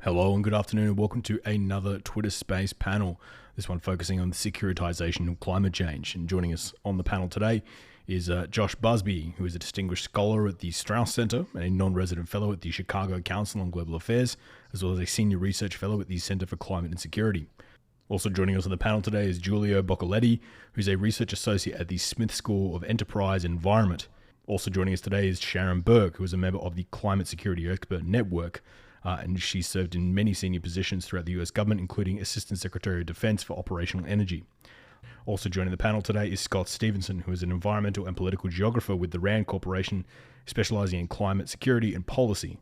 Hello and good afternoon and welcome to another Twitter Space panel. This one focusing on the securitization of climate change. And joining us on the panel today is Josh Busby, who is a distinguished scholar at the Strauss Center and a non-resident fellow at the Chicago Council on Global Affairs, as well as a senior research fellow at the Center for Climate and Security. Also joining us on the panel today is Guilio Boccaletti, who's a research associate at the Smith School of Enterprise and Environment. Also joining us today is Sharon Burke, who is a member of the Climate Security Expert Network, and she served in many senior positions throughout the US government, including Assistant Secretary of Defense for Operational Energy. Also joining the panel today is Scott Stephenson, who is an environmental and political geographer with the RAND Corporation, specializing in climate security and policy.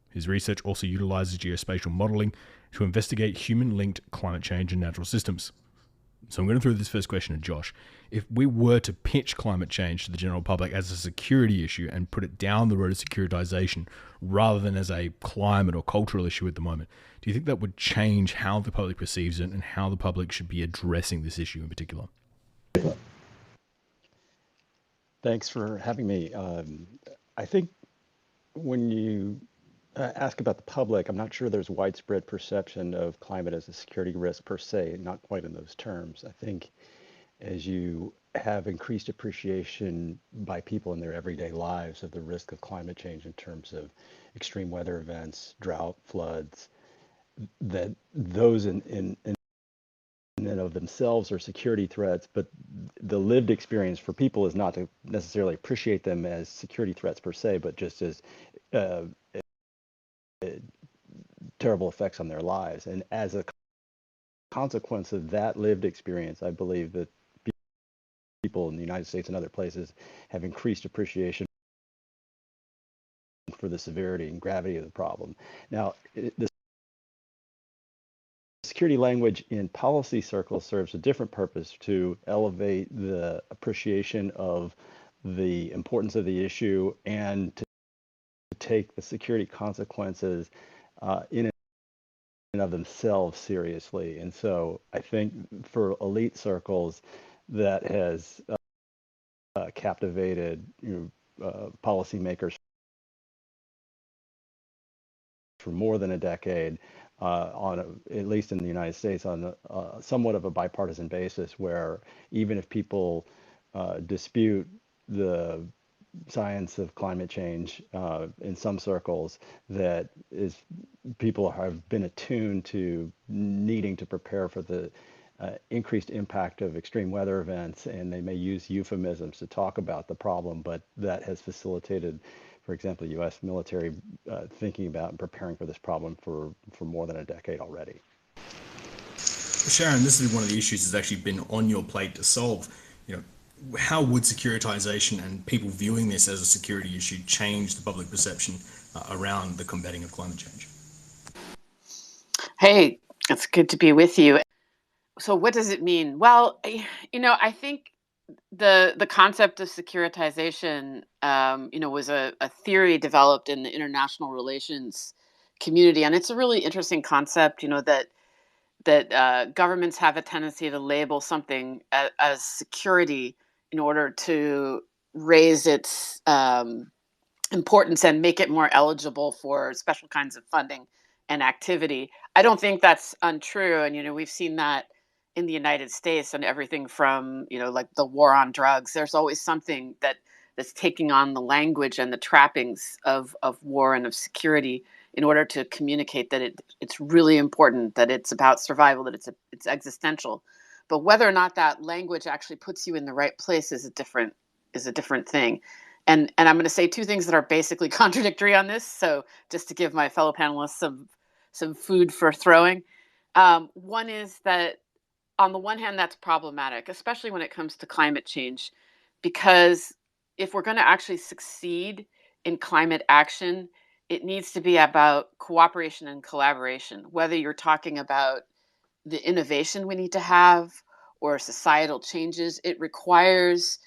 His research also utilizes geospatial modeling to investigate human-linked climate change and natural systems. So I'm going to throw this first question to Josh. If we were to pitch climate change to the general public as a security issue and put it down the road of securitization rather than as a climate or cultural issue at the moment, do you think that would change how the public perceives it and how the public should be addressing this issue in particular? Thanks for having me. I think when you ask about the public, I'm not sure there's widespread perception of climate as a security risk per se, not quite in those terms. I think as you have increased appreciation by people in their everyday lives of the risk of climate change in terms of extreme weather events, drought, floods, that those in and of themselves are security threats, but the lived experience for people is not to necessarily appreciate them as security threats per se, but just as terrible effects on their lives. And as a consequence of that lived experience, I believe that people in the United States and other places have increased appreciation for the severity and gravity of the problem. Now, the security language in policy circles serves a different purpose, to elevate the appreciation of the importance of the issue and to take the security consequences in and of themselves seriously. And so I think for elite circles, that has captivated policymakers for more than a decade, at least in the United States, on somewhat of a bipartisan basis, where even if people dispute the science of climate change in some circles, that is, people have been attuned to needing to prepare for the increased impact of extreme weather events, and they may use euphemisms to talk about the problem, but that has facilitated, for example, U.S. military thinking about and preparing for this problem for more than a decade already. Sharon, this is one of the issues that's actually been on your plate to solve. How would securitization and people viewing this as a security issue change the public perception around the combating of climate change? Hey, it's good to be with you. So what does it mean? Well, I think the concept of securitization, was a theory developed in the international relations community, and it's a really interesting concept. That governments have a tendency to label something as security in order to raise its importance and make it more eligible for special kinds of funding and activity. I don't think that's untrue, and we've seen that in the United States and everything from like the war on drugs. There's always something that's taking on the language and the trappings of war and of security in order to communicate that it's really important, that it's about survival, that it's existential. But whether or not that language actually puts you in the right place is a different thing. And I'm going to say two things that are basically contradictory on this. So just to give my fellow panelists some food for throwing. One is that on the one hand, that's problematic, especially when it comes to climate change, because if we're going to actually succeed in climate action, it needs to be about cooperation and collaboration, whether you're talking about the innovation we need to have or societal changes. It requires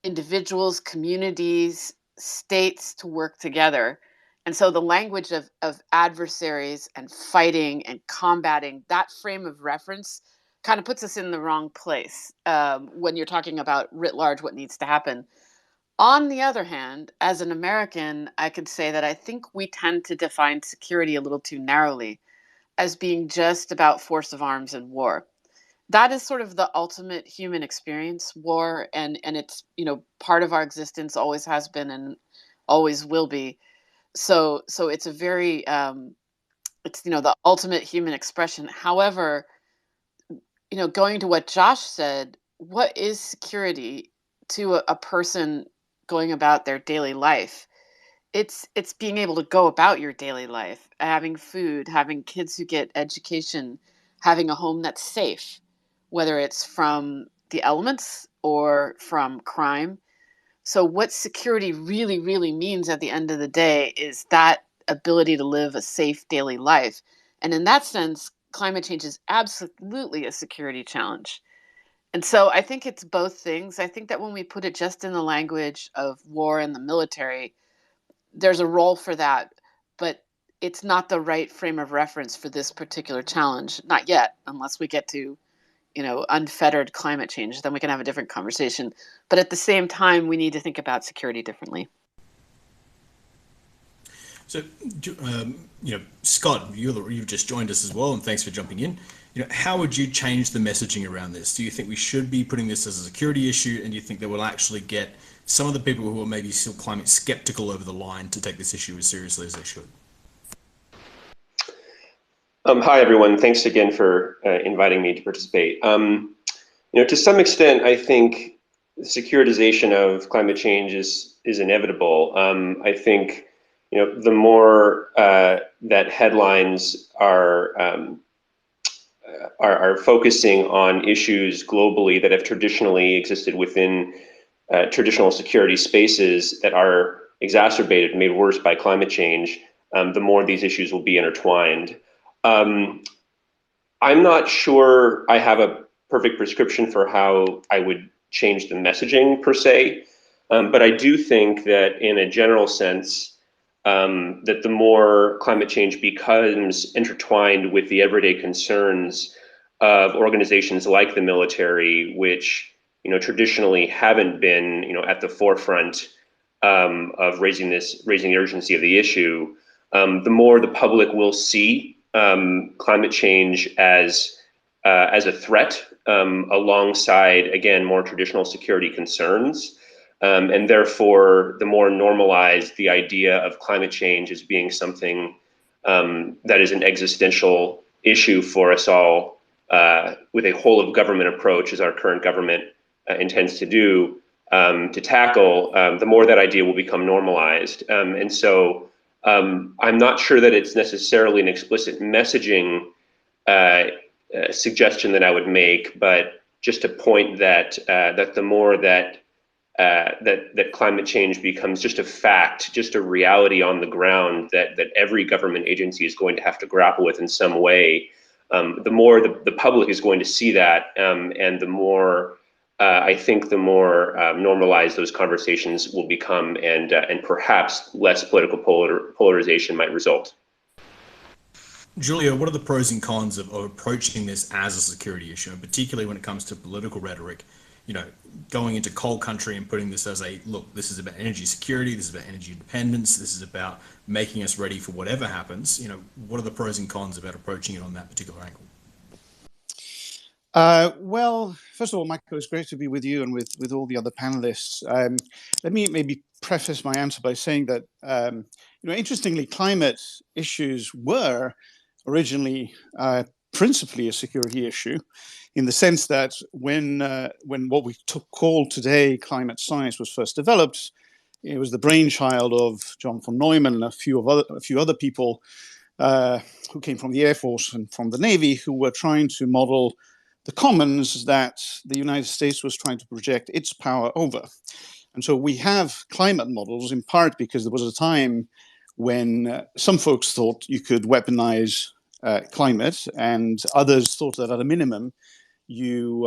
individuals, communities, states to work together. And so the language of adversaries and fighting and combating, that frame of reference kind of puts us in the wrong place when you're talking about writ large what needs to happen. On the other hand, as an American, I could say that I think we tend to define security a little too narrowly as being just about force of arms and war. That is sort of the ultimate human experience, war, and it's, part of our existence, always has been and always will be. So it's a very it's the ultimate human expression. However, going to what Josh said, what is security to a person going about their daily life? It's being able to go about your daily life, having food, having kids who get education, having a home that's safe, whether it's from the elements or from crime. So what security really, really means at the end of the day is that ability to live a safe daily life. And in that sense, climate change is absolutely a security challenge. And so I think it's both things. I think that when we put it just in the language of war and the military, there's a role for that, but it's not the right frame of reference for this particular challenge. Not yet, unless we get to, unfettered climate change, then we can have a different conversation. But at the same time, we need to think about security differently. So, Scott, you've just joined us as well, and thanks for jumping in. How would you change the messaging around this? Do you think we should be putting this as a security issue, and do you think that will actually get some of the people who are maybe still climate skeptical over the line to take this issue as seriously as they should? Hi, everyone. Thanks again for inviting me to participate. To some extent, I think the securitization of climate change is inevitable. I think, the more that headlines are focusing on issues globally that have traditionally existed within traditional security spaces that are exacerbated, made worse by climate change, the more these issues will be intertwined. I'm not sure I have a perfect prescription for how I would change the messaging per se, but I do think that in a general sense, that the more climate change becomes intertwined with the everyday concerns of organizations like the military, which traditionally haven't been at the forefront of raising the urgency of the issue, the more the public will see climate change as a threat alongside, again, more traditional security concerns. And therefore, the more normalized the idea of climate change as being something that is an existential issue for us all, with a whole of government approach, as our current government intends to do, to tackle, the more that idea will become normalized. And so I'm not sure that it's necessarily an explicit messaging suggestion that I would make, but just a point that the more that climate change becomes just a fact, just a reality on the ground that every government agency is going to have to grapple with in some way, the more the public is going to see that, and the more I think the more normalized those conversations will become, and perhaps less political polarization might result. Guilio, what are the pros and cons of approaching this as a security issue, and particularly when it comes to political rhetoric? Going into coal country and putting this as look, this is about energy security, this is about energy independence, this is about making us ready for whatever happens. What are the pros and cons about approaching it on that particular angle? Well, first of all, Michael, it's great to be with you and with all the other panelists. Let me maybe preface my answer by saying that, interestingly, climate issues were originally principally a security issue, in the sense that when what we call today climate science was first developed, it was the brainchild of John von Neumann and a few other people who came from the Air Force and from the Navy, who were trying to model the commons that the United States was trying to project its power over. And so we have climate models in part because there was a time when some folks thought you could weaponize climate, and others thought that at a minimum you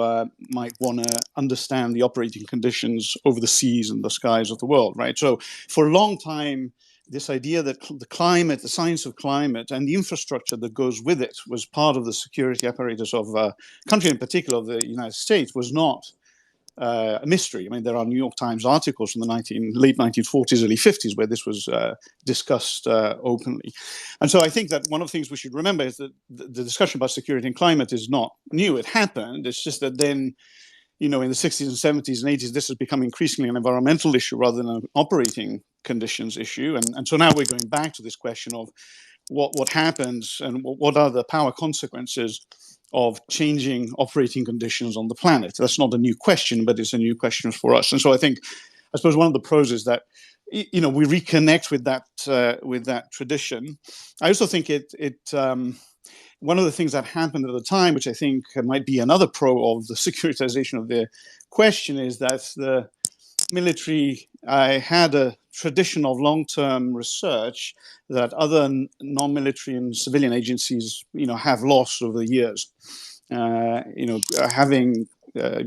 might want to understand the operating conditions over the seas and the skies of the world, right? So for a long time, this idea that the climate, the science of climate, and the infrastructure that goes with it was part of the security apparatus of a country, in particular of the United States, was not a mystery. I mean, there are New York Times articles from the late 1940s, early 50s, where this was discussed openly. And so I think that one of the things we should remember is that the discussion about security and climate is not new. It happened. It's just that then, in the 60s and 70s and 80s, this has become increasingly an environmental issue rather than an operating conditions issue. And so now we're going back to this question of what happens and what are the power consequences of changing operating conditions on the planet. That's not a new question, but it's a new question for us. And so I suppose one of the pros is that we reconnect with that tradition. I also think one of the things that happened at the time, which I think might be another pro of the securitization of the question, is that the military had a tradition of long-term research that other non-military and civilian agencies, have lost over the years. Having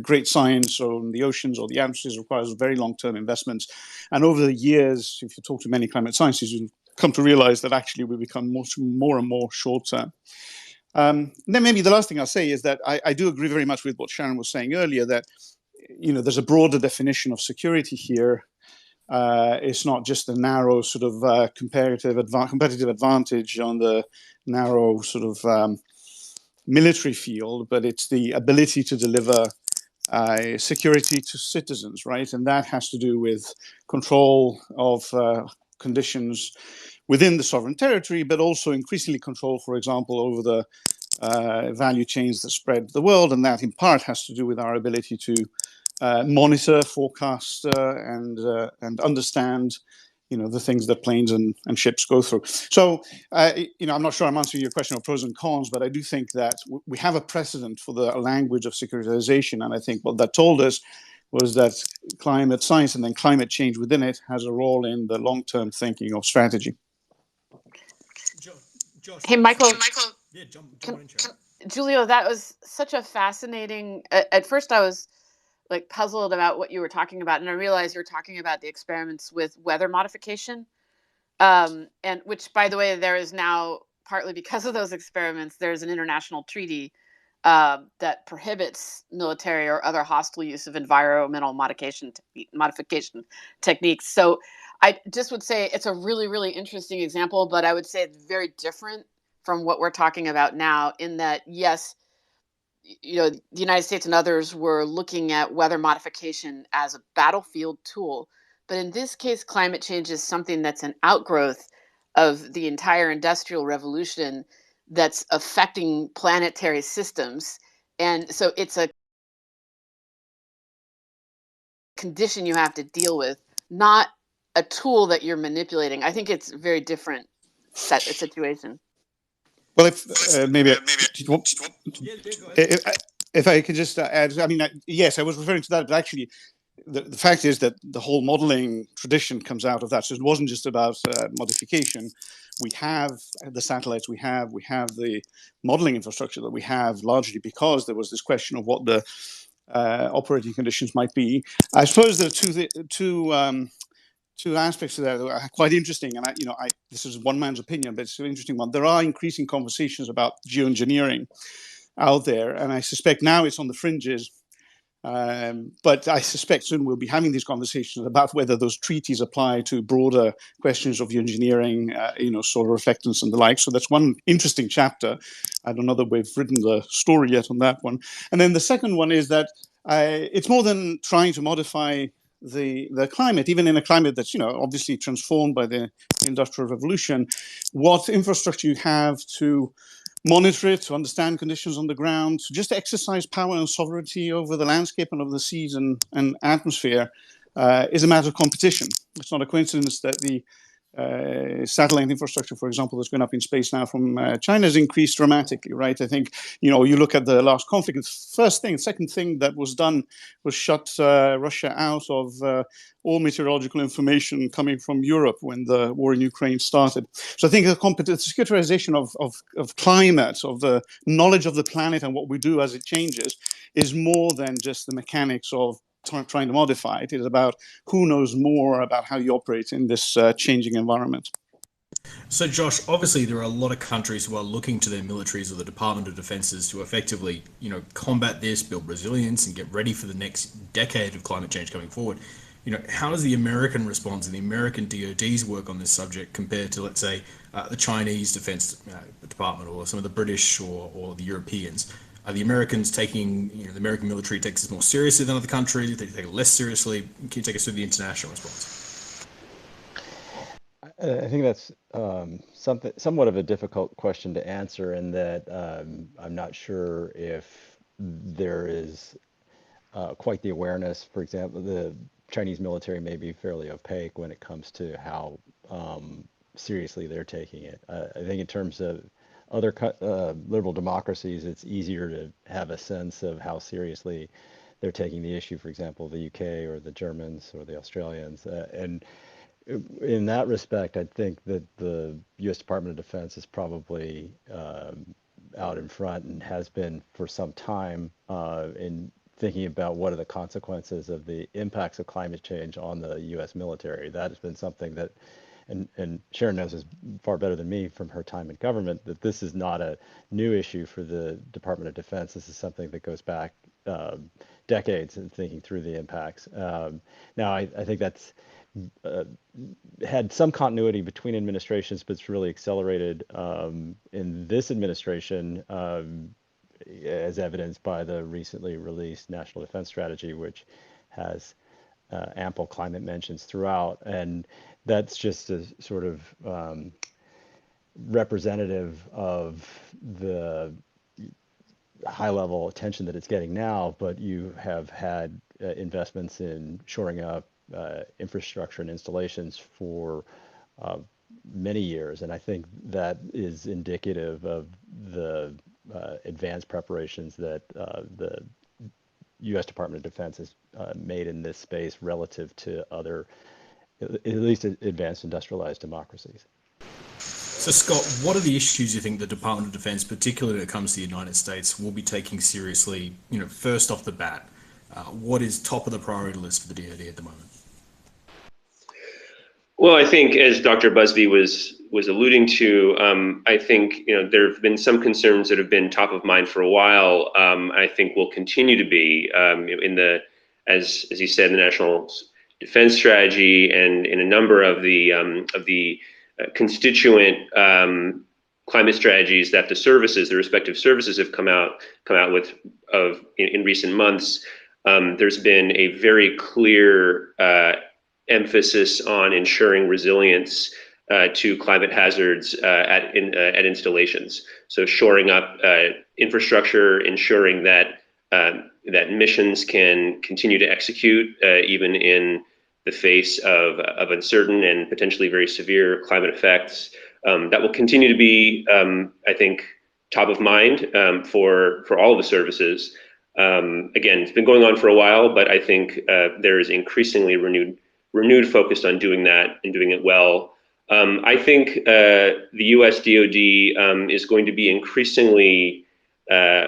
great science on the oceans or the atmospheres requires very long-term investments. And over the years, if you talk to many climate scientists, you come to realize that actually we become more and more short-term. Then maybe the last thing I'll say is that I do agree very much with what Sharon was saying earlier, that there's a broader definition of security here. It's not just a narrow sort of competitive advantage on the narrow sort of military field, but it's the ability to deliver security to citizens, right? And that has to do with control of conditions within the sovereign territory, but also increasingly control, for example, over the value chains that spread the world. And that in part has to do with our ability to monitor, forecast, and understand, the things that planes and ships go through. So, I'm not sure I'm answering your question of pros and cons, but I do think that we have a precedent for the language of securitization. And I think what that told us was that climate science and then climate change within it has a role in the long-term thinking of strategy. Josh, hey, Michael. Yeah, jump on in, Giulio, that was such a fascinating. At first, I was like puzzled about what you were talking about, and I realized you're talking about the experiments with weather modification, and which, by the way, there is now, partly because of those experiments, there's an international treaty that prohibits military or other hostile use of environmental modification techniques. So I just would say it's a really, really interesting example, but I would say it's very different from what we're talking about now, in that, yes, the United States and others were looking at weather modification as a battlefield tool. But in this case, climate change is something that's an outgrowth of the entire industrial revolution that's affecting planetary systems. And so it's a condition you have to deal with, not a tool that you're manipulating. I think it's a very different situation. Well, if I could just add, I mean, yes, I was referring to that, but actually, the fact is that the whole modeling tradition comes out of that. So it wasn't just about modification. We have the satellites we have the modeling infrastructure that we have, largely because there was this question of what the operating conditions might be. I suppose there are two aspects to that are quite interesting, and this is one man's opinion, but it's an interesting one. There are increasing conversations about geoengineering out there, and I suspect now it's on the fringes. But I suspect soon we'll be having these conversations about whether those treaties apply to broader questions of engineering, solar reflectance and the like. So that's one interesting chapter. I don't know that we've written the story yet on that one. And then the second one is that it's more than trying to modify the climate, even in a climate that's obviously transformed by the Industrial Revolution. What infrastructure you have to monitor it, to understand conditions on the ground, to just exercise power and sovereignty over the landscape and over the seas and atmosphere is a matter of competition. It's not a coincidence that the satellite infrastructure, for example, that's going up in space now from China has increased dramatically, right? I think, you look at the last conflict, the second thing that was done was shut Russia out of all meteorological information coming from Europe when the war in Ukraine started. So I think the securitization of climate, of the knowledge of the planet and what we do as it changes is more than just the mechanics of trying to modify it. It is about who knows more about how you operate in this changing environment. So, Josh, obviously there are a lot of countries who are looking to their militaries or the Department of Defenses to effectively, combat this, build resilience, and get ready for the next decade of climate change coming forward. How does the American response and the American DoD's work on this subject compare to, let's say, the Chinese Defense Department or some of the British or the Europeans? Are the Americans taking, the American military takes this more seriously than other countries? They take it less seriously? Can you take us through the international response? I think that's somewhat of a difficult question to answer, in that I'm not sure if there is quite the awareness. For example, the Chinese military may be fairly opaque when it comes to how seriously they're taking it. I think in terms of other liberal democracies, it's easier to have a sense of how seriously they're taking the issue. For example, the UK or the Germans or the Australians, and in that respect, I think that the U.S. Department of Defense is probably out in front and has been for some time in thinking about what are the consequences of the impacts of climate change on the U.S. military. That has been something that, and Sharon knows this far better than me from her time in government, that this is not a new issue for the Department of Defense. This is something that goes back decades in thinking through the impacts. Now, I think that's had some continuity between administrations, but it's really accelerated in this administration, as evidenced by the recently released National Defense Strategy, which has ample climate mentions throughout. And that's just a sort of representative of the high level attention that it's getting now, but you have had investments in shoring up infrastructure and installations for many years. And I think that is indicative of the advanced preparations that the U.S. Department of Defense has made in this space relative to other, at least advanced industrialized democracies. So, Scott, what are the issues you think the Department of Defense, particularly when it comes to the United States, will be taking seriously, first off the bat? What is top of the priority list for the DoD at the moment? Well, I think, as Dr. Busby was alluding to, I think there have been some concerns that have been top of mind for a while. I think will continue to be in the, as he said, the National Defense Strategy and in a number of the constituent climate strategies that the respective services have come out with in recent months. There's been a very clear emphasis on ensuring resilience to climate hazards at installations. So shoring up infrastructure, ensuring that missions can continue to execute even in the face of uncertain and potentially very severe climate effects. That will continue to be, I think, top of mind for all of the services. Again, it's been going on for a while, but I think there is increasingly renewed focus on doing that and doing it well. I think the U.S. DoD is going to be increasingly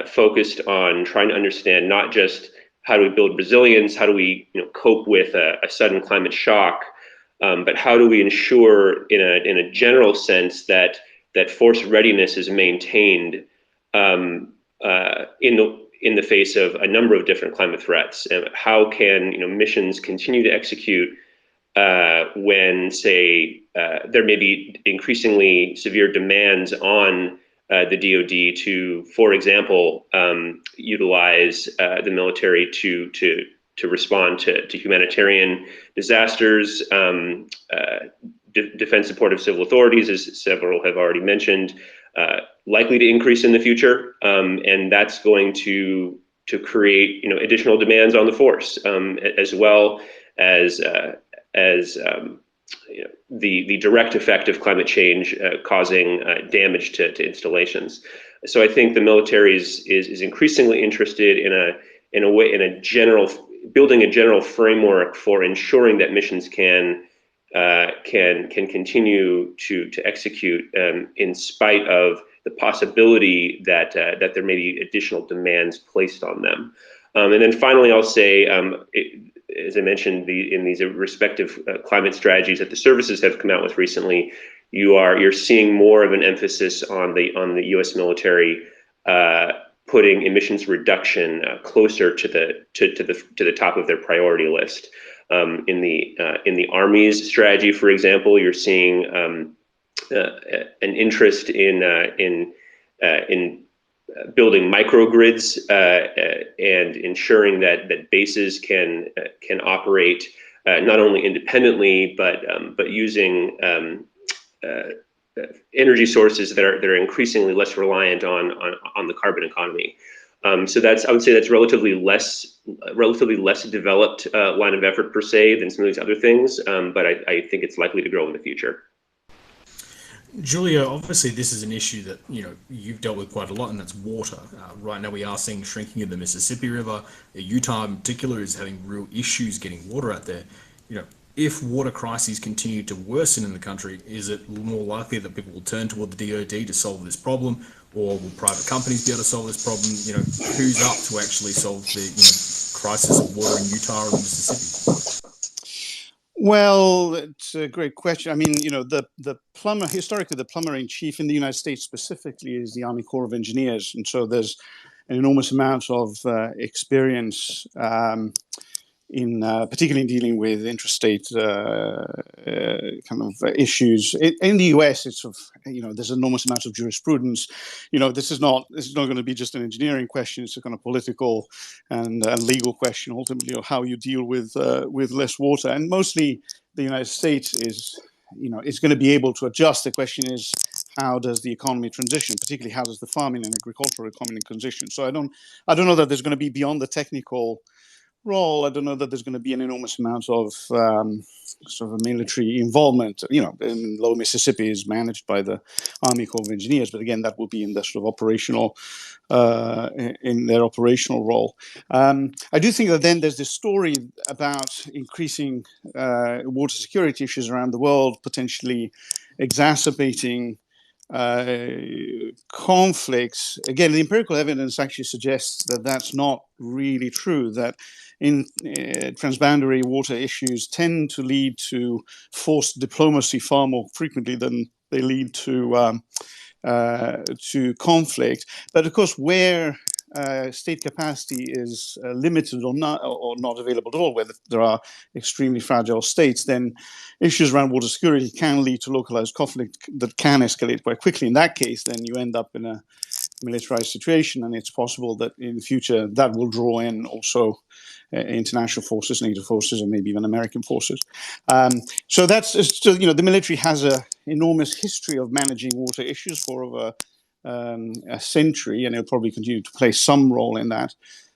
focused on trying to understand not just how do we build resilience, how do we cope with a sudden climate shock, but how do we ensure in a general sense that force readiness is maintained in the face of a number of different climate threats, and how can missions continue to execute when, say, there may be increasingly severe demands on the DoD to, for example, utilize the military to respond to humanitarian disasters, defense support of civil authorities, as several have already mentioned, likely to increase in the future, and that's going to create additional demands on the force, as well as the direct effect of climate change causing damage to installations. So I think the military is increasingly interested building a general framework for ensuring that missions can continue to execute in spite of the possibility that there may be additional demands placed on them. And then finally, I'll say, as I mentioned, in these respective climate strategies that the services have come out with recently, you're seeing more of an emphasis on the U.S. military putting emissions reduction closer to the top of their priority list. In the Army's strategy, for example, you're seeing an interest in building microgrids and ensuring that bases can operate not only independently but using energy sources that are increasingly less reliant on the carbon economy. So I would say that's relatively less developed line of effort per se than some of these other things, but I think it's likely to grow in the future. Julia, obviously this is an issue that you've dealt with quite a lot, and that's water. Right now we are seeing shrinking of the Mississippi River. Utah in particular is having real issues getting water out there. If water crises continue to worsen in the country, is it more likely that people will turn toward the DoD to solve this problem, or will private companies be able to solve this problem? Who's up to actually solve the crisis of water in Utah or Mississippi? Well, it's a great question. I mean, the plumber, historically, the plumber in chief in the United States specifically is the Army Corps of Engineers. And so there's an enormous amount of experience particularly in dealing with intrastate kind of issues. In the US, it's there's an enormous amount of jurisprudence. This is not going to be just an engineering question. It's a kind of political and legal question ultimately, of how you deal with less water. And mostly the United States is going to be able to adjust. The question is, how does the economy transition? Particularly, how does the farming and agricultural economy transition? So I don't know that there's going to be beyond the technical role. I don't know that there's going to be an enormous amount of sort of military involvement. Lower Mississippi is managed by the Army Corps of Engineers, but again, that will be in their sort of operational role. I do think that then there's this story about increasing water security issues around the world, potentially exacerbating conflicts. Again, the empirical evidence actually suggests that that's not really true, that in transboundary water issues tend to lead to forced diplomacy far more frequently than they lead to conflict. But of course, where state capacity is limited or not available at all, where there are extremely fragile states, then issues around water security can lead to localized conflict that can escalate quite quickly. In that case, then you end up in a militarized situation, and it's possible that in the future that will draw in also international forces, NATO forces, and maybe even American forces. So that's the military has an enormous history of managing water issues for over a century, and it'll probably continue to play some role in that.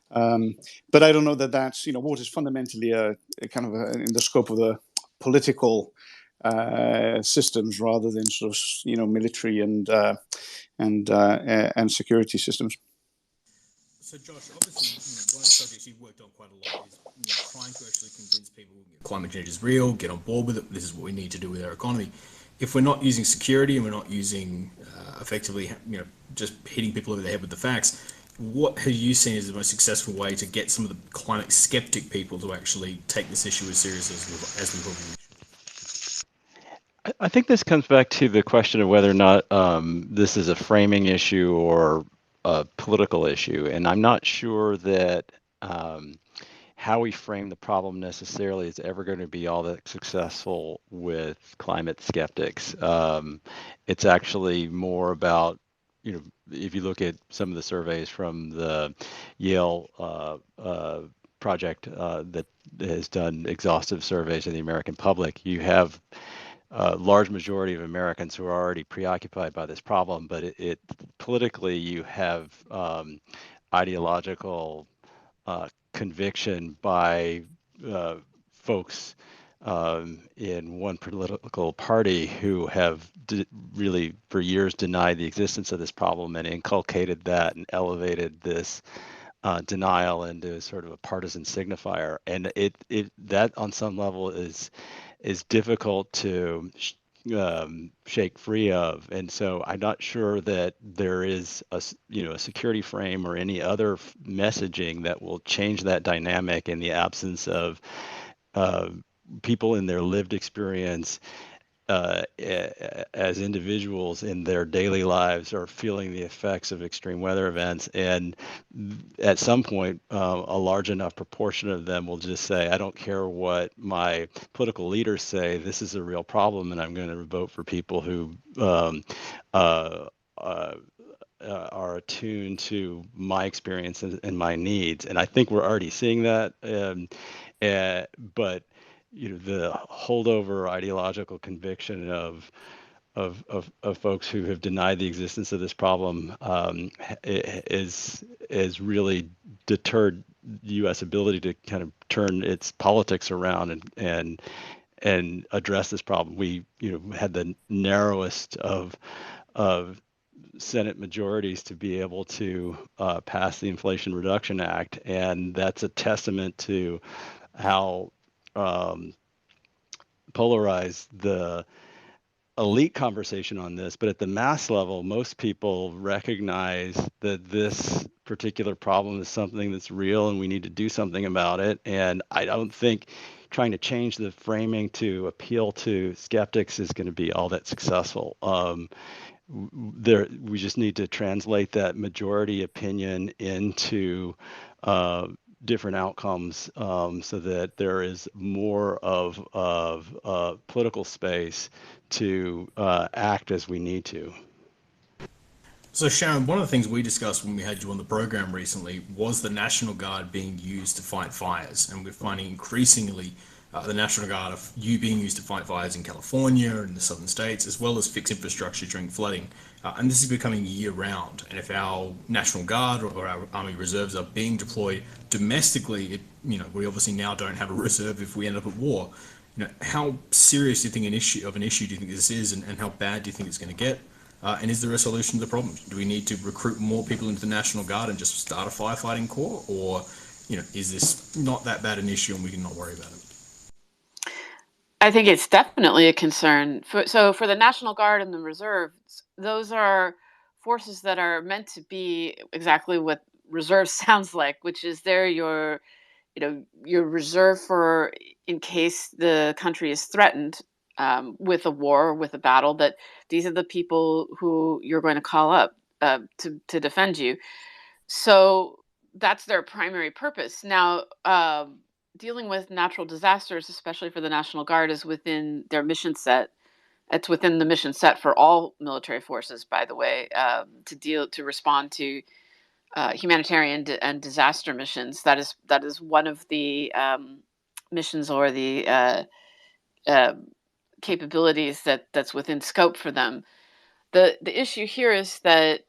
But I don't know that that's water is fundamentally a kind of in the scope of the political systems rather than sort of military and security systems. So, Josh, obviously, one of the subjects you've worked on quite a lot is trying to actually convince people climate change is real, get on board with it. This is what we need to do with our economy. If we're not using security and we're not using effectively, just hitting people over the head with the facts, what have you seen as the most successful way to get some of the climate skeptic people to actually take this issue as seriously as we probably should? I think this comes back to the question of whether or not this is a framing issue or a political issue. And I'm not sure that how we frame the problem necessarily is ever going to be all that successful with climate skeptics. It's actually more about, if you look at some of the surveys from the Yale project that has done exhaustive surveys of the American public, you have a large majority of Americans who are already preoccupied by this problem, but it politically you have ideological conviction by folks in one political party who have really for years denied the existence of this problem and inculcated that and elevated this denial into sort of a partisan signifier. And that on some level is difficult to shake free of. And so I'm not sure that there is a security frame or any other messaging that will change that dynamic in the absence of people in their lived experience as individuals in their daily lives are feeling the effects of extreme weather events, and at some point a large enough proportion of them will just say, I don't care what my political leaders say, this is a real problem, and I'm going to vote for people who are attuned to my experience and my needs. And I think we're already seeing that. But the holdover ideological conviction of folks who have denied the existence of this problem is really deterred the U.S. ability to kind of turn its politics around and address this problem. We had the narrowest of Senate majorities to be able to pass the Inflation Reduction Act, and that's a testament to how polarized the elite conversation on this. But at the mass level, most people recognize that this particular problem is something that's real and we need to do something about it. And I don't think trying to change the framing to appeal to skeptics is going to be all that successful. We just need to translate that majority opinion into different outcomes, so that there is more of political space to act as we need to. So Sharon, one of the things we discussed when we had you on the program recently was the National Guard being used to fight fires, and we're finding increasingly the National Guard being used to fight fires in California and the southern states, as well as fix infrastructure during flooding. And this is becoming year-round. And if our National Guard or our Army Reserves are being deployed domestically, we obviously now don't have a reserve if we end up at war. How serious do you think an issue do you think this is, and how bad do you think it's going to get? And is there a solution to the problem? Do we need to recruit more people into the National Guard and just start a firefighting corps, or is this not that bad an issue and we can not worry about it? I think it's definitely a concern. So for the National Guard and the Reserves, those are forces that are meant to be exactly what reserve sounds like, which is they're your reserve for in case the country is threatened with a war or with a battle, that these are the people who you're going to call up to defend you. So that's their primary purpose. Now, dealing with natural disasters, especially for the National Guard, is within their mission set. It's within the mission set for all military forces, by the way, to respond to humanitarian and disaster missions. That is one of the missions or the capabilities that's within scope for them. The issue here is that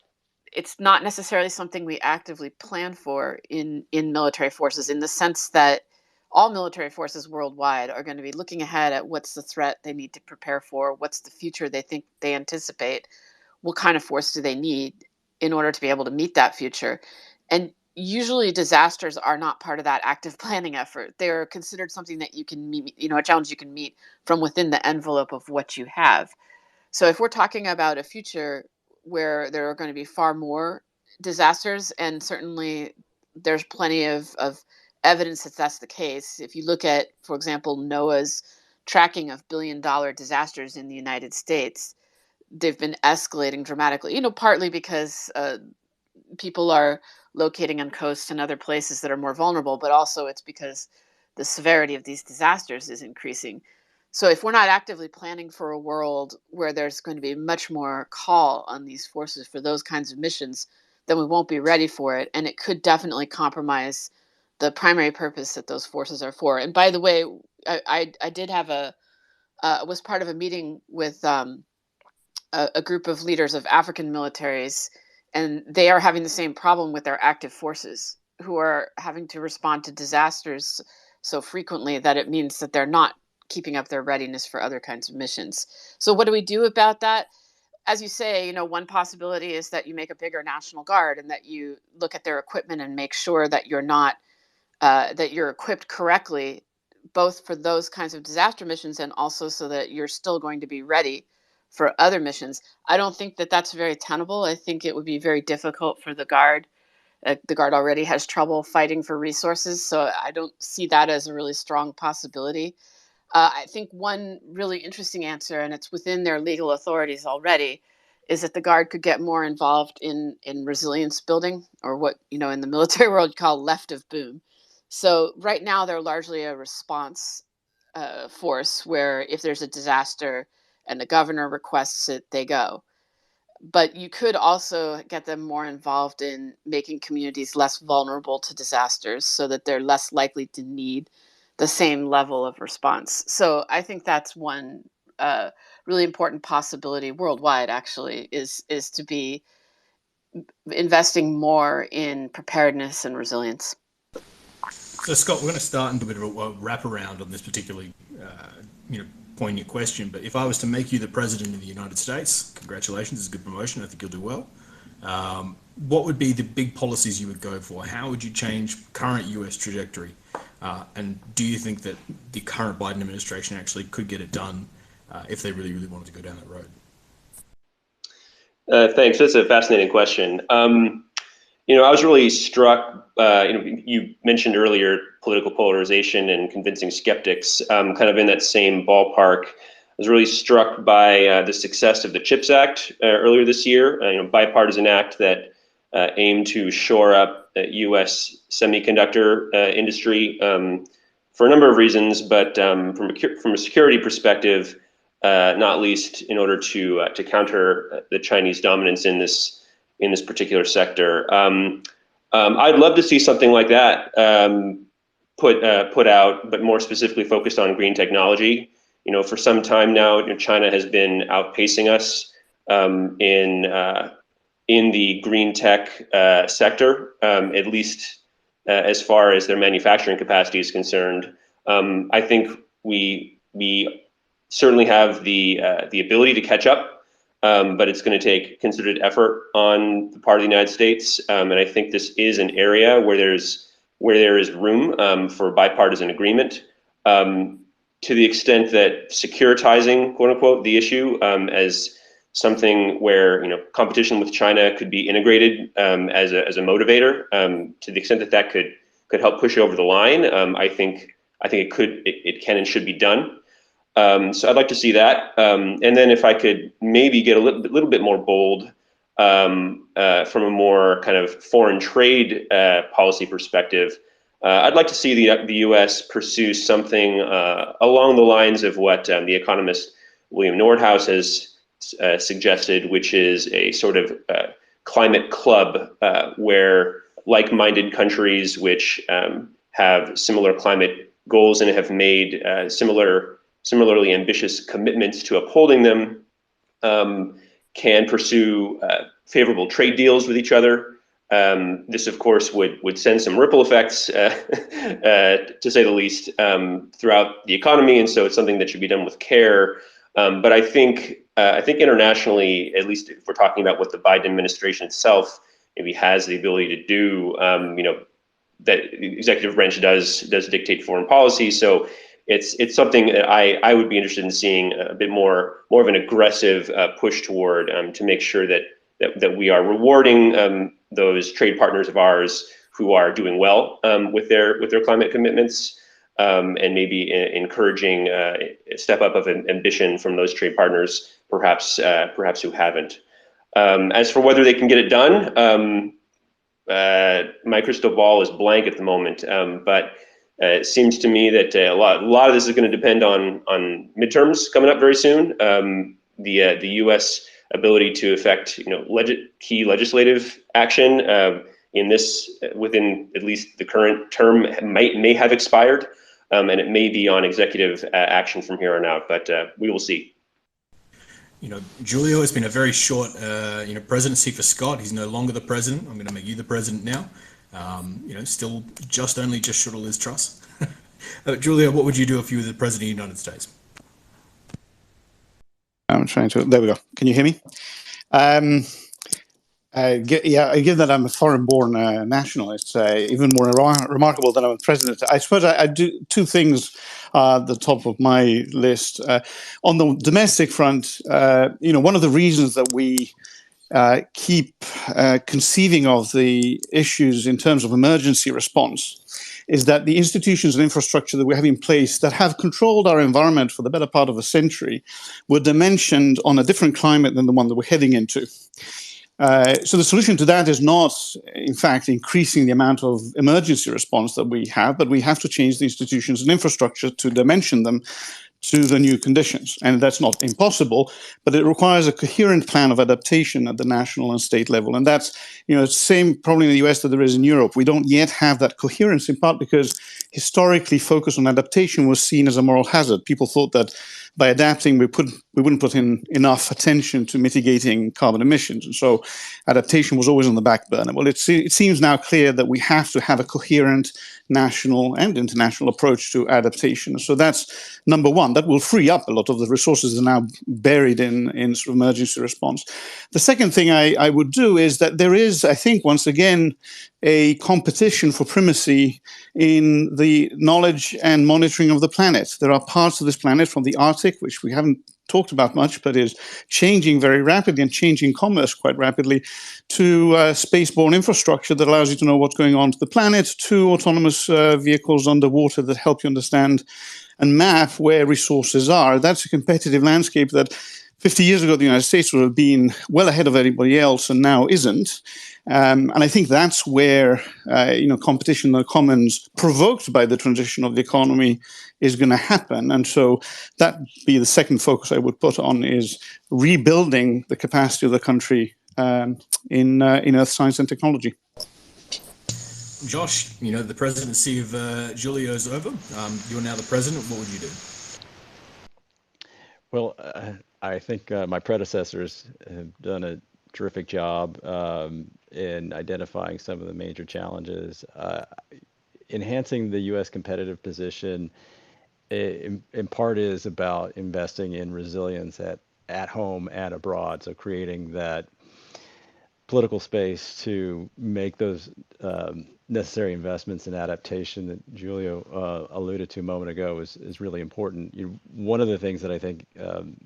it's not necessarily something we actively plan for in military forces, in the sense that all military forces worldwide are going to be looking ahead at what's the threat they need to prepare for, what's the future they think they anticipate, what kind of force do they need in order to be able to meet that future. And usually disasters are not part of that active planning effort. They're considered something that you can meet, a challenge you can meet from within the envelope of what you have. So if we're talking about a future where there are going to be far more disasters, and certainly there's plenty of evidence that that's the case. If you look at, for example, NOAA's tracking of billion-dollar disasters in the United States, they've been escalating dramatically, partly because people are locating on coasts and other places that are more vulnerable, but also it's because the severity of these disasters is increasing. So if we're not actively planning for a world where there's going to be much more call on these forces for those kinds of missions, then we won't be ready for it. And it could definitely compromise the primary purpose that those forces are for. And by the way, I did have was part of a meeting with a group of leaders of African militaries, and they are having the same problem with their active forces, who are having to respond to disasters so frequently that it means that they're not keeping up their readiness for other kinds of missions. So what do we do about that? As you say, one possibility is that you make a bigger National Guard and that you look at their equipment and make sure that that you're equipped correctly, both for those kinds of disaster missions and also so that you're still going to be ready for other missions. I don't think that that's very tenable. I think it would be very difficult for the Guard. The Guard already has trouble fighting for resources, so I don't see that as a really strong possibility. I think one really interesting answer, and it's within their legal authorities already, is that the Guard could get more involved in resilience building, or what in the military world you call left of boom. So right now they're largely a response force, where if there's a disaster and the governor requests it, they go. But you could also get them more involved in making communities less vulnerable to disasters, so that they're less likely to need the same level of response. So I think that's one really important possibility worldwide, actually, is to be investing more in preparedness and resilience. So, Scott, we're going to start into a bit of a wraparound on this particularly poignant question. But if I was to make you the president of the United States, congratulations, it's a good promotion. I think you'll do well. What would be the big policies you would go for? How would you change current US trajectory? And do you think that the current Biden administration actually could get it done if they really, really wanted to go down that road? Thanks. That's a fascinating question. I was really struck, you mentioned earlier political polarization and convincing skeptics, kind of in that same ballpark. I was really struck by the success of the CHIPS Act earlier this year, bipartisan act that aimed to shore up U.S. semiconductor industry for a number of reasons, but from a security perspective, not least in order to counter the Chinese dominance in this particular sector. I'd love to see something like that put out, but more specifically focused on green technology. For some time now, China has been outpacing us in the green tech sector, at least as far as their manufacturing capacity is concerned. I think we certainly have the ability to catch up, but it's going to take considered effort on the part of the United States. And I think this is an area where there is room for bipartisan agreement, to the extent that securitizing, quote unquote, the issue as something where competition with China could be integrated as a motivator, to the extent that could help push over the line. I think it can and should be done. So I'd like to see that. And then if I could maybe get a little bit more bold from a more kind of foreign trade policy perspective, I'd like to see the U.S. pursue something along the lines of what the economist William Nordhaus has suggested, which is a sort of climate club where like-minded countries which have similar climate goals and have made similarly ambitious commitments to upholding them can pursue favorable trade deals with each other. This, of course, would send some ripple effects, to say the least, throughout the economy, and so it's something that should be done with care. But I think internationally, at least if we're talking about what the Biden administration itself maybe has the ability to do, that the executive branch does dictate foreign policy. So it's something that I would be interested in seeing a bit more of an aggressive push toward, to make sure that we are rewarding those trade partners of ours who are doing well with their climate commitments, and maybe encouraging a step up of ambition from those trade partners, perhaps who haven't. As for whether they can get it done, my crystal ball is blank at the moment, but it seems to me that a lot of this is going to depend on midterms coming up very soon. The U.S. ability to affect key legislative action within at least the current term may have expired, and it may be on executive action from here on out. But we will see. Guilio, it's been a very short, presidency for Scott. He's no longer the president. I'm going to make you the president now. Still just short of Liz Truss. Guilio, what would you do if you were the president of the United States? I'm trying to. There we go. Can you hear me? Given that I'm a foreign-born nationalist, even more remarkable than I'm a president. I suppose I do two things at the top of my list. On the domestic front, one of the reasons that we keep conceiving of the issues in terms of emergency response is that the institutions and infrastructure that we have in place that have controlled our environment for the better part of a century were dimensioned on a different climate than the one that we're heading into. So the solution to that is not, in fact, increasing the amount of emergency response that we have, but we have to change the institutions and infrastructure to dimension them to the new conditions. And that's not impossible, but it requires a coherent plan of adaptation at the national and state level. And that's, the same problem in the US that there is in Europe. We don't yet have that coherence, in part because historically focus on adaptation was seen as a moral hazard. People thought that by adapting, we wouldn't put in enough attention to mitigating carbon emissions. And so adaptation was always on the back burner. Well, it seems now clear that we have to have a coherent national and international approach to adaptation. So that's number one. That will free up a lot of the resources that are now buried in sort of emergency response. The second thing I would do is that there is, I think, once again, a competition for primacy in the knowledge and monitoring of the planet. There are parts of this planet from the Arctic, which we haven't talked about much, but is changing very rapidly and changing commerce quite rapidly, to spaceborne infrastructure that allows you to know what's going on to the planet, to autonomous vehicles underwater that help you understand and map where resources are. That's a competitive landscape that 50 years ago, the United States would have been well ahead of everybody else and now isn't. And I think that's where, competition in the commons provoked by the transition of the economy is going to happen. And so that'd be the second focus I would put on, is rebuilding the capacity of the country in earth science and technology. Josh, the presidency of Giulio is over. You're now the president. What would you do? Well, I think my predecessors have done a terrific job in identifying some of the major challenges. Enhancing the U.S. competitive position, in part, is about investing in resilience at home and abroad. So creating that political space to make those necessary investments in adaptation that Giulio alluded to a moment ago is really important. One of the things that I think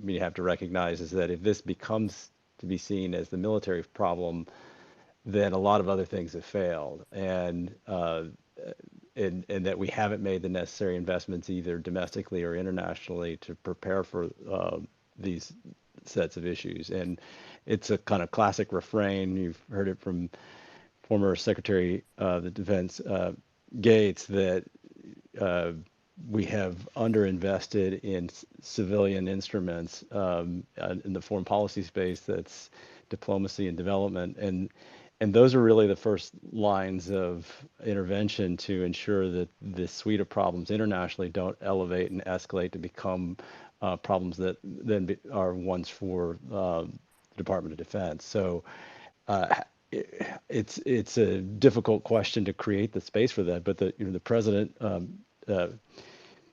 we have to recognize is that if this becomes to be seen as the military problem, then a lot of other things have failed, and that we haven't made the necessary investments either domestically or internationally to prepare for these sets of issues. And it's a kind of classic refrain. You've heard it from former Secretary of the Defense Gates, that we have underinvested in civilian instruments in the foreign policy space. That's diplomacy and development, and those are really the first lines of intervention to ensure that this suite of problems internationally don't elevate and escalate to become problems that then are ones for the Department of Defense. So it's a difficult question to create the space for that. But the president,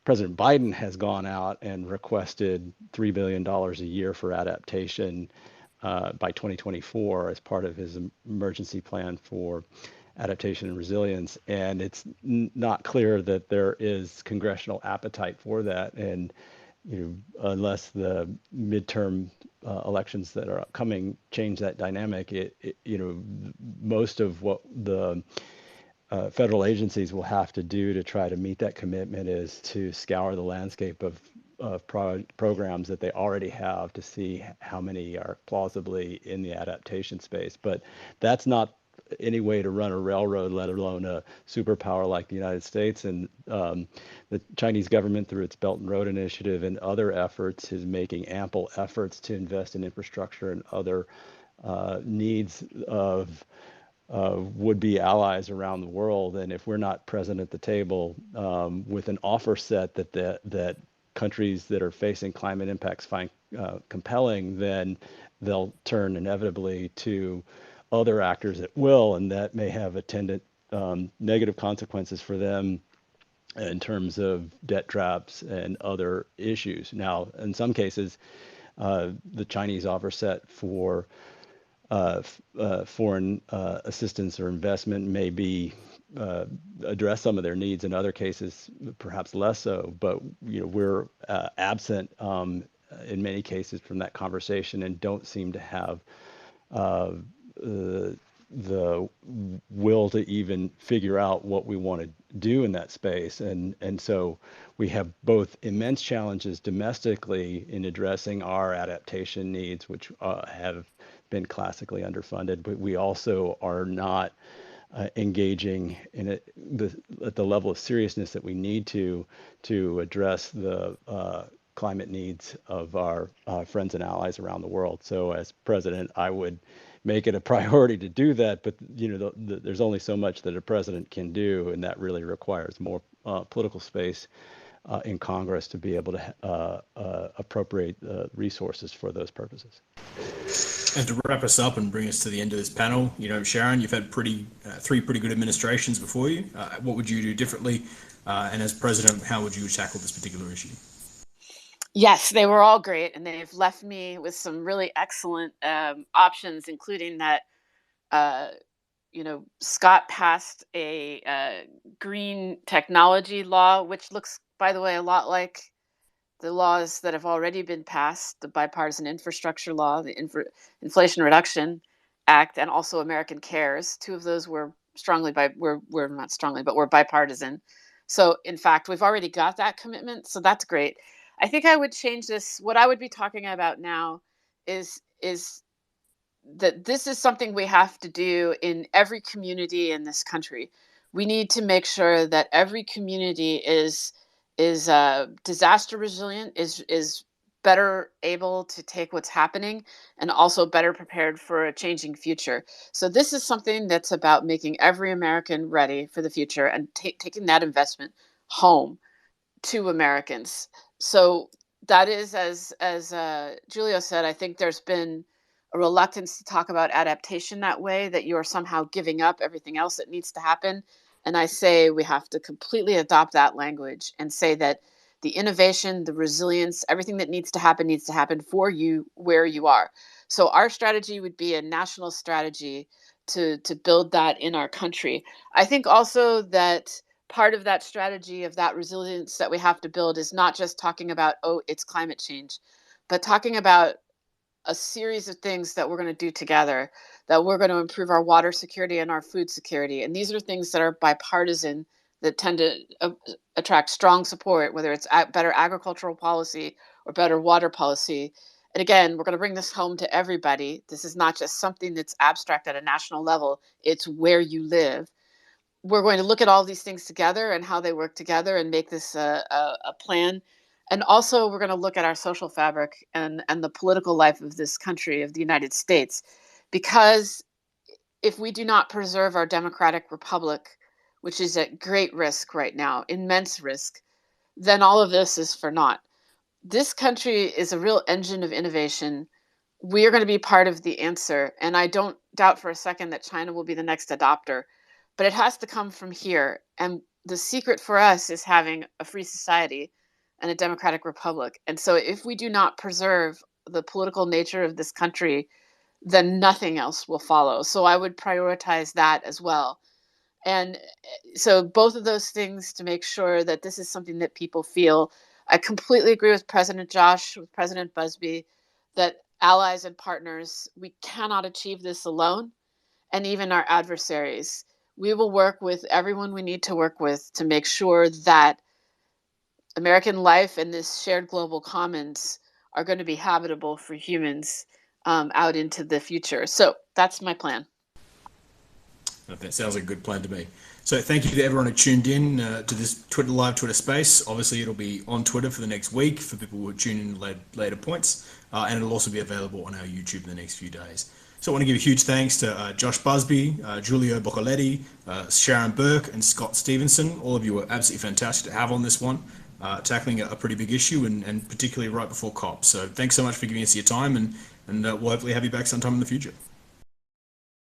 President Biden, has gone out and requested $3 billion a year for adaptation by 2024 as part of his emergency plan for adaptation and resilience. And it's not clear that there is congressional appetite for that. And unless the midterm elections that are upcoming change that dynamic, most of what the federal agencies will have to do to try to meet that commitment is to scour the landscape of programs that they already have to see how many are plausibly in the adaptation space. But that's not any way to run a railroad, let alone a superpower like the United States. And the Chinese government, through its Belt and Road Initiative and other efforts, is making ample efforts to invest in infrastructure and other needs of would-be allies around the world. And if we're not present at the table with an offer set that countries that are facing climate impacts find compelling, then they'll turn inevitably to other actors at will, and that may have attendant negative consequences for them in terms of debt traps and other issues. Now, in some cases, the Chinese offer set for foreign assistance or investment may be address some of their needs. In other cases, perhaps less so. But we're absent in many cases from that conversation and don't seem to have the will to even figure out what we want to do in that space. And so we have both immense challenges domestically in addressing our adaptation needs, which have been classically underfunded, but we also are not engaging in it at the level of seriousness that we need to address the climate needs of our friends and allies around the world. So as president, I would make it a priority to do that, but there's only so much that a president can do, and that really requires more political space in Congress to be able to appropriate resources for those purposes. And to wrap us up and bring us to the end of this panel, Sharon, you've had three pretty good administrations before you. What would you do differently? And as president, how would you tackle this particular issue? Yes, they were all great, and they've left me with some really excellent options, including that, Scott passed a green technology law, which looks, by the way, a lot like the laws that have already been passed, the bipartisan infrastructure law, the Inflation Reduction Act, and also American Cares. Two of those were not strongly, but were bipartisan. So in fact, we've already got that commitment. So that's great. I think I would change this. What I would be talking about now is that this is something we have to do in every community in this country. We need to make sure that every community is disaster resilient, is better able to take what's happening, and also better prepared for a changing future. So this is something that's about making every American ready for the future and taking that investment home to Americans. So that is, as Guilio said, I think there's been a reluctance to talk about adaptation that way, that you are somehow giving up everything else that needs to happen. And I say we have to completely adopt that language and say that the innovation, the resilience, everything that needs to happen for you where you are. So our strategy would be a national strategy to build that in our country. I think also that part of that strategy of that resilience that we have to build is not just talking about, it's climate change, but talking about a series of things that we're going to do together, that we're going to improve our water security and our food security. And these are things that are bipartisan, that tend to attract strong support, whether it's better agricultural policy or better water policy. And again, we're going to bring this home to everybody. This is not just something that's abstract at a national level. It's where you live. We're going to look at all these things together and how they work together and make this a plan. And also, we're going to look at our social fabric and the political life of this country, of the United States. Because if we do not preserve our democratic republic, which is at great risk right now, immense risk, then all of this is for naught. This country is a real engine of innovation. We are going to be part of the answer. And I don't doubt for a second that China will be the next adopter. But it has to come from here. And the secret for us is having a free society and a democratic republic. And so if we do not preserve the political nature of this country, then nothing else will follow. So I would prioritize that as well. And so both of those things to make sure that this is something that people feel. I completely agree with President Josh, with President Busby, that allies and partners, we cannot achieve this alone, and even our adversaries. We will work with everyone we need to work with to make sure that American life and this shared global commons are going to be habitable for humans out into the future. So that's my plan. That sounds like a good plan to me. So thank you to everyone who tuned in to this live Twitter space. Obviously, it'll be on Twitter for the next week for people who tune in at later points, and it'll also be available on our YouTube in the next few days. So I want to give a huge thanks to Josh Busby, Giulio Boccaletti, Sharon Burke, and Scott Stephenson. All of you were absolutely fantastic to have on this one, tackling a pretty big issue, and particularly right before COP. So thanks so much for giving us your time, and we'll hopefully have you back sometime in the future.